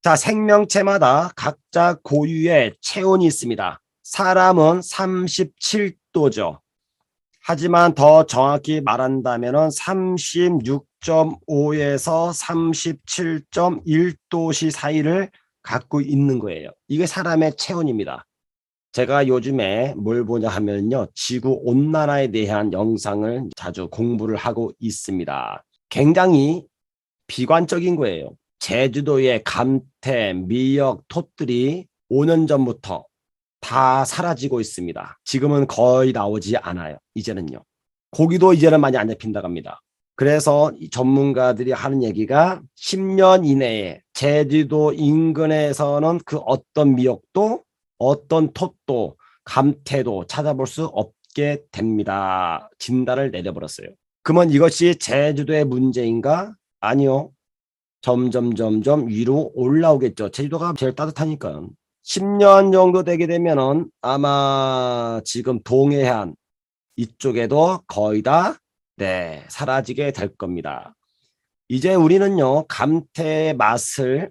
자, 생명체마다 각자 고유의 체온이 있습니다. 사람은 37도죠. 하지만 더 정확히 말한다면 36.5에서 37.1도씨 사이를 갖고 있는 거예요. 이게 사람의 체온입니다. 제가 요즘에 뭘 보냐 하면요, 지구 온난화에 대한 영상을 자주 공부를 하고 있습니다. 굉장히 비관적인 거예요. 제주도의 감태, 미역, 톳들이 5년 전부터 다 사라지고 있습니다. 지금은 거의 나오지 않아요. 이제는요. 고기도 이제는 많이 안 잡힌다고 합니다. 그래서 이 전문가들이 하는 얘기가 10년 이내에 제주도 인근에서는 그 어떤 미역도 어떤 톳도 감태도 찾아볼 수 없게 됩니다. 진단을 내려버렸어요. 그러면 이것이 제주도의 문제인가? 아니요. 점점 위로 올라오겠죠. 제주도가 제일 따뜻하니까. 10년 정도 되게 되면은 아마 지금 동해안 이쪽에도 거의 다 사라지게 될 겁니다. 이제 우리는요, 감태의 맛을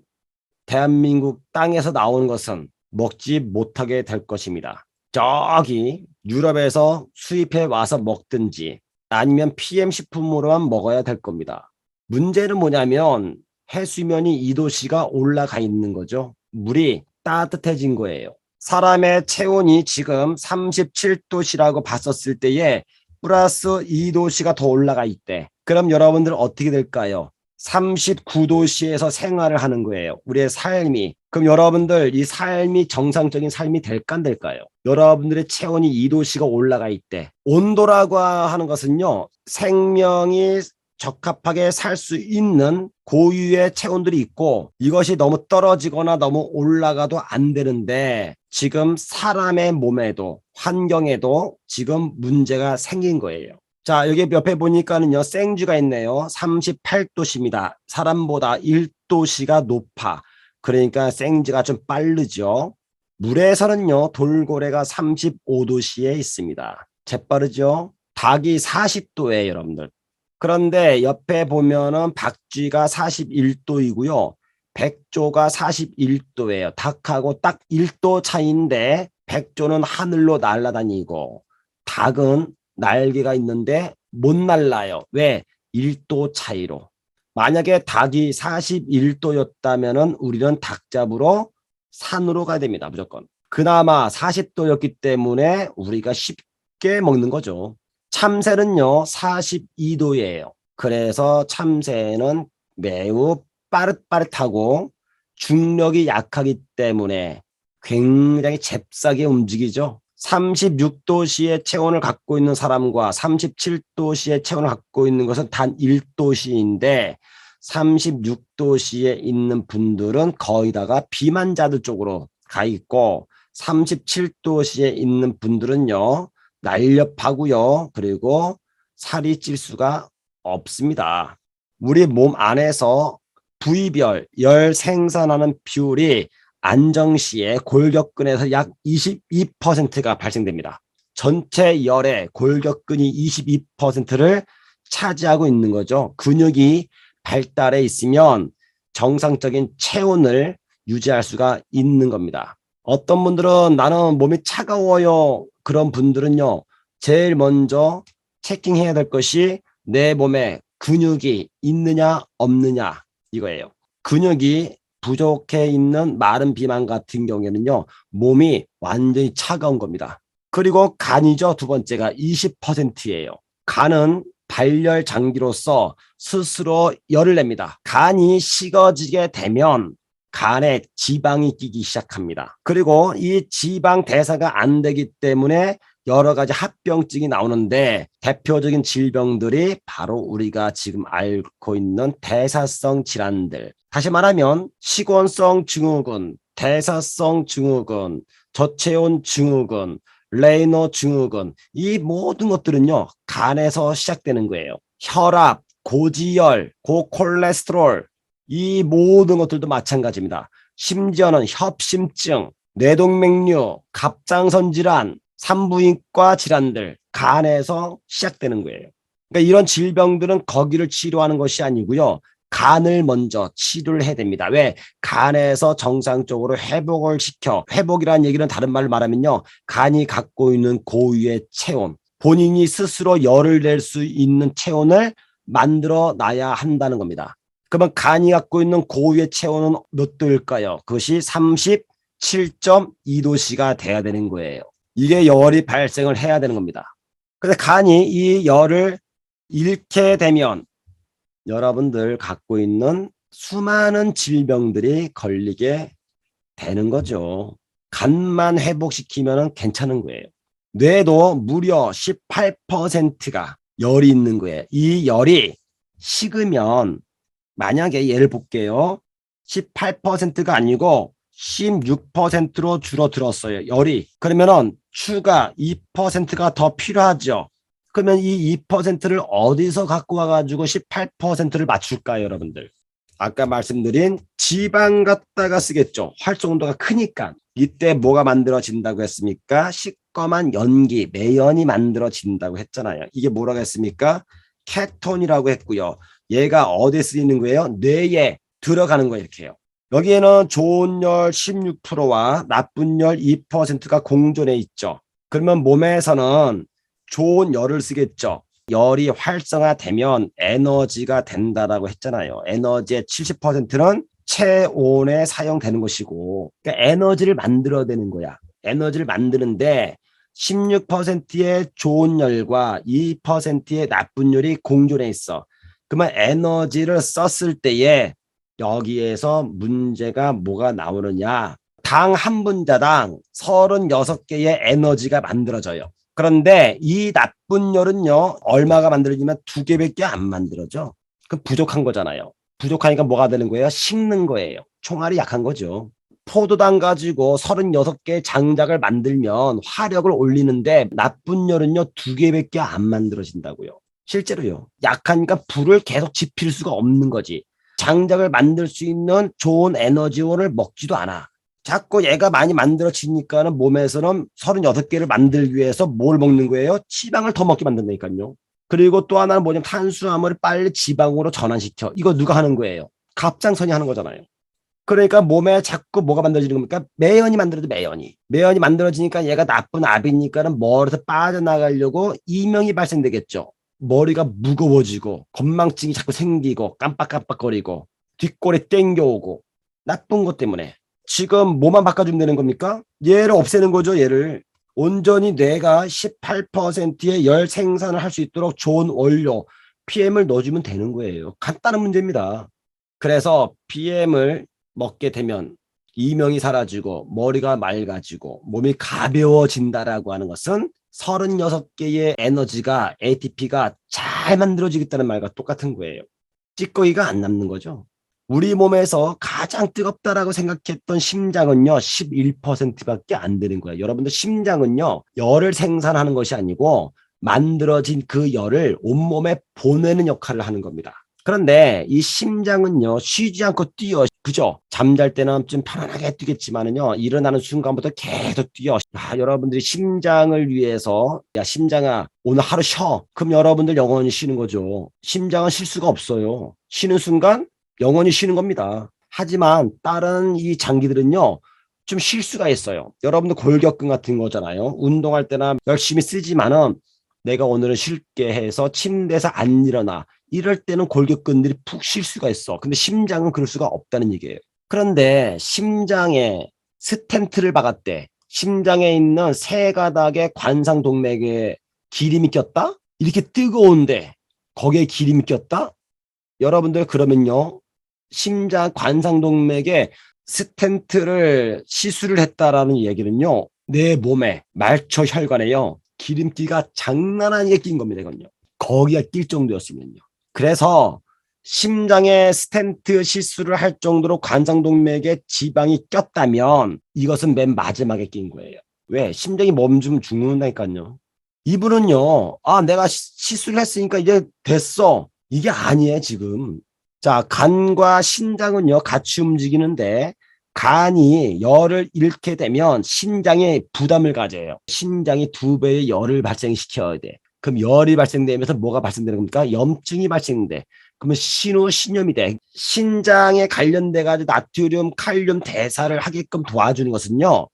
대한민국 땅에서 나오는 것은 먹지 못하게 될 것입니다. 저기 유럽에서 수입해 와서 먹든지 아니면 PM 식품으로만 먹어야 될 겁니다. 문제는 뭐냐면 해수면이 2도씨가 올라가 있는 거죠. 물이 따뜻해진 거예요. 사람의 체온이 지금 37도씨라고 봤었을 때에 플러스 2도씨가 더 올라가 있대. 그럼 여러분들 어떻게 될까요? 39도씨에서 생활을 하는 거예요. 우리의 삶이. 그럼 여러분들 이 삶이 정상적인 삶이 될까 안 될까요? 여러분들의 체온이 2도씨가 올라가 있대. 온도라고 하는 것은요, 생명이 적합하게 살 수 있는 고유의 체온들이 있고 이것이 너무 떨어지거나 너무 올라가도 안 되는데 지금 사람의 몸에도 환경에도 지금 문제가 생긴 거예요. 자, 여기 옆에 보니까는요, 생쥐가 있네요. 38도씨입니다. 사람보다 1도씨가 높아. 그러니까 생쥐가 좀 빠르죠. 물에서는요, 돌고래가 35도씨에 있습니다. 재빠르죠? 닭이 40도에 여러분들. 그런데 옆에 보면은 박쥐가 41도이고요. 백조가 41도예요. 닭하고 딱 1도 차이인데 백조는 하늘로 날아다니고 닭은 날개가 있는데 못 날라요. 왜? 1도 차이로. 만약에 닭이 41도였다면은 우리는 닭 잡으러 산으로 가야 됩니다. 무조건. 그나마 40도였기 때문에 우리가 쉽게 먹는 거죠. 참새는요 42도예요. 그래서 참새는 매우 빠릿빠릿하고 중력이 약하기 때문에 굉장히 잽싸게 움직이죠. 36도씨의 체온을 갖고 있는 사람과 37도씨의 체온을 갖고 있는 것은 단 1도씨인데 36도씨에 있는 분들은 거의 다가 비만자들 쪽으로 가 있고 37도씨에 있는 분들은요 날렵하고요. 그리고 살이 찔 수가 없습니다. 우리 몸 안에서 부위별 열 생산하는 비율이 안정시에 골격근에서 약 22%가 발생됩니다. 전체 열의 골격근이 22%를 차지하고 있는 거죠. 근육이 발달해 있으면 정상적인 체온을 유지할 수가 있는 겁니다. 어떤 분들은 나는 몸이 차가워요. 그런 분들은요, 제일 먼저 체킹해야 될 것이 내 몸에 근육이 있느냐 없느냐 이거예요. 근육이 부족해 있는 마른 비만 같은 경우에는요, 몸이 완전히 차가운 겁니다. 그리고 간이죠. 두 번째가 20%예요. 간은 발열 장기로서 스스로 열을 냅니다. 간이 식어지게 되면 간에 지방이 끼기 시작합니다. 그리고 이 지방 대사가 안 되기 때문에 여러 가지 합병증이 나오는데 대표적인 질병들이 바로 우리가 지금 앓고 있는 대사성 질환들. 다시 말하면 식원성 증후군, 대사성 증후군, 저체온 증후군, 레이너 증후군 이 모든 것들은요 간에서 시작되는 거예요. 혈압, 고지혈, 고콜레스테롤 이 모든 것들도 마찬가지입니다. 심지어는 협심증, 뇌동맥류, 갑상선 질환, 산부인과 질환들 간에서 시작되는 거예요. 그러니까 이런 질병들은 거기를 치료하는 것이 아니고요. 간을 먼저 치료를 해야 됩니다. 왜? 간에서 정상적으로 회복을 시켜. 회복이라는 얘기는 다른 말로 말하면요. 간이 갖고 있는 고유의 체온, 본인이 스스로 열을 낼 수 있는 체온을 만들어 놔야 한다는 겁니다. 그러면 간이 갖고 있는 고유의 체온은 몇 도일까요? 그것이 37.2도씨가 돼야 되는 거예요. 이게 열이 발생을 해야 되는 겁니다. 근데 간이 이 열을 잃게 되면 여러분들 갖고 있는 수많은 질병들이 걸리게 되는 거죠. 간만 회복시키면 괜찮은 거예요. 뇌도 무려 18%가 열이 있는 거예요. 이 열이 식으면 만약에 예를 볼게요. 18%가 아니고 16%로 줄어들었어요. 열이. 그러면은 추가 2%가 더 필요하죠. 그러면 이 2%를 어디서 갖고 와가지고 18%를 맞출까요, 여러분들? 아까 말씀드린 지방 갖다가 쓰겠죠. 활성도가 크니까. 이때 뭐가 만들어진다고 했습니까? 시꺼먼 연기, 매연이 만들어진다고 했잖아요. 이게 뭐라고 했습니까? 케톤이라고 했고요. 얘가 어디에 쓰이는 거예요? 뇌에 들어가는 거예요. 이렇게요. 여기에는 좋은 열 16%와 나쁜 열 2%가 공존해 있죠. 그러면 몸에서는 좋은 열을 쓰겠죠. 열이 활성화되면 에너지가 된다라고 했잖아요. 에너지의 70%는 체온에 사용되는 것이고, 그러니까 에너지를 만들어내는 거야. 에너지를 만드는데 16%의 좋은 열과 2%의 나쁜 열이 공존해 있어. 그러면 에너지를 썼을 때에 여기에서 문제가 뭐가 나오느냐. 당 한 분자당 36개의 에너지가 만들어져요. 그런데 이 나쁜 열은요, 얼마가 만들어지면 2개밖에 안 만들어져. 그럼 부족한 거잖아요. 부족하니까 뭐가 되는 거예요? 식는 거예요. 총알이 약한 거죠. 포도당 가지고 36개의 장작을 만들면 화력을 올리는데 나쁜 열은요, 2개밖에 안 만들어진다고요. 실제로요. 약하니까 불을 계속 지필 수가 없는 거지. 장작을 만들 수 있는 좋은 에너지원을 먹지도 않아. 자꾸 얘가 많이 만들어지니까는 몸에서는 36개를 만들기 위해서 뭘 먹는 거예요? 지방을 더 먹게 만든다니까요. 그리고 또 하나는 뭐냐면 탄수화물을 빨리 지방으로 전환시켜. 이거 누가 하는 거예요? 갑상선이 하는 거잖아요. 그러니까 몸에 자꾸 뭐가 만들어지는 겁니까? 매연이 만들어져, 매연이. 매연이 만들어지니까 얘가 나쁜 압이니까는 머리에서 빠져나가려고 이명이 발생되겠죠. 머리가 무거워지고 건망증이 자꾸 생기고 깜빡깜빡거리고 뒷골에 땡겨오고 나쁜 것 때문에. 지금 뭐만 바꿔주면 되는 겁니까? 얘를 없애는 거죠, 얘를. 온전히 뇌가 18%의 열 생산을 할 수 있도록 좋은 원료, PM을 넣어주면 되는 거예요. 간단한 문제입니다. 그래서 PM을 먹게 되면 이명이 사라지고 머리가 맑아지고 몸이 가벼워진다라고 하는 것은 36개의 에너지가 ATP가 잘 만들어지겠다는 말과 똑같은 거예요. 찌꺼기가 안 남는 거죠. 우리 몸에서 가장 뜨겁다라고 생각했던 심장은요, 11%밖에 안 되는 거예요. 여러분들 심장은요, 열을 생산하는 것이 아니고 만들어진 그 열을 온몸에 보내는 역할을 하는 겁니다. 그런데 이 심장은요, 쉬지 않고 뛰어. 그죠? 잠잘 때는 좀 편안하게 뛰겠지만은요, 일어나는 순간부터 계속 뛰어. 여러분들이 심장을 위해서, 야, 심장아, 오늘 하루 쉬어. 그럼 여러분들 영원히 쉬는 거죠. 심장은 쉴 수가 없어요. 쉬는 순간 영원히 쉬는 겁니다. 하지만 다른 이 장기들은요, 좀 쉴 수가 있어요. 여러분들 골격근 같은 거잖아요. 운동할 때나 열심히 쓰지만은 내가 오늘은 쉴게 해서 침대에서 안 일어나. 이럴 때는 골격근들이 푹 쉴 수가 있어. 근데 심장은 그럴 수가 없다는 얘기예요. 그런데 심장에 스텐트를 박았대. 심장에 있는 세 가닥의 관상동맥에 기름이 꼈다? 이렇게 뜨거운데 거기에 기름이 꼈다? 여러분들 그러면요, 심장 관상동맥에 스텐트를 시술을 했다라는 얘기는요, 내 몸에 말초 혈관에요, 기름기가 장난 아니게 낀 겁니다. 이건요. 거기가 낄 정도였으면요. 그래서 심장에 스텐트 시술을 할 정도로 관상동맥에 지방이 꼈다면 이것은 맨 마지막에 낀 거예요. 왜? 심장이 멈추면 죽는다니까요. 이분은요, 아, 내가 시술을 했으니까 이제 됐어. 이게 아니에요, 지금. 자, 간과 신장은요, 같이 움직이는데 간이 열을 잃게 되면 신장에 부담을 가져요. 신장이 2배의 열을 발생시켜야 돼. 그럼 열이 발생되면서 뭐가 발생되는 겁니까? 염증이 발생돼. 그러면 신우 신염이 돼. 신장에 관련돼 가지고 나트륨, 칼륨 대사를 하게끔 도와주는 것은요.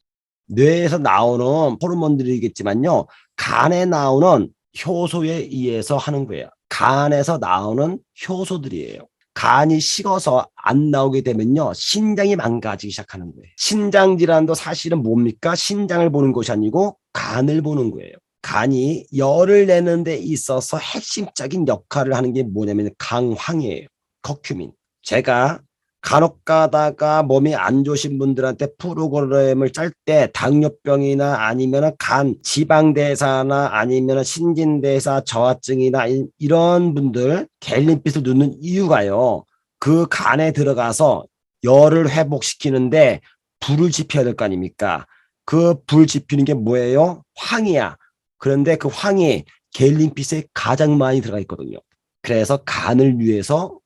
뇌에서 나오는 호르몬들이겠지만요. 간에 나오는 효소에 의해서 하는 거예요. 간에서 나오는 효소들이에요. 간이 식어서 안 나오게 되면요. 신장이 망가지기 시작하는 거예요. 신장 질환도 사실은 뭡니까? 신장을 보는 것이 아니고 간을 보는 거예요. 간이 열을 내는 데 있어서 핵심적인 역할을 하는 게 뭐냐면 강황이에요. 커큐민. 제가 간혹 가다가 몸이 안 좋으신 분들한테 프로그램을 짤 때 당뇨병이나 아니면 간 지방대사나 아니면 신진대사 저하증이나 이런 분들 갤린빛을 넣는 이유가요. 그 간에 들어가서 열을 회복시키는데 불을 지펴야 될 거 아닙니까? 그 불 지피는 게 뭐예요? 황이야. 그런데 그 황이 갤린빛에 가장 많이 들어가 있거든요. 그래서 간을 위해서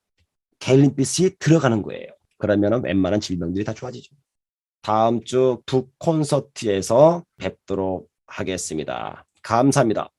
갤린빛이 들어가는 거예요. 그러면 웬만한 질병들이 다 좋아지죠. 다음 주 북 콘서트에서 뵙도록 하겠습니다. 감사합니다.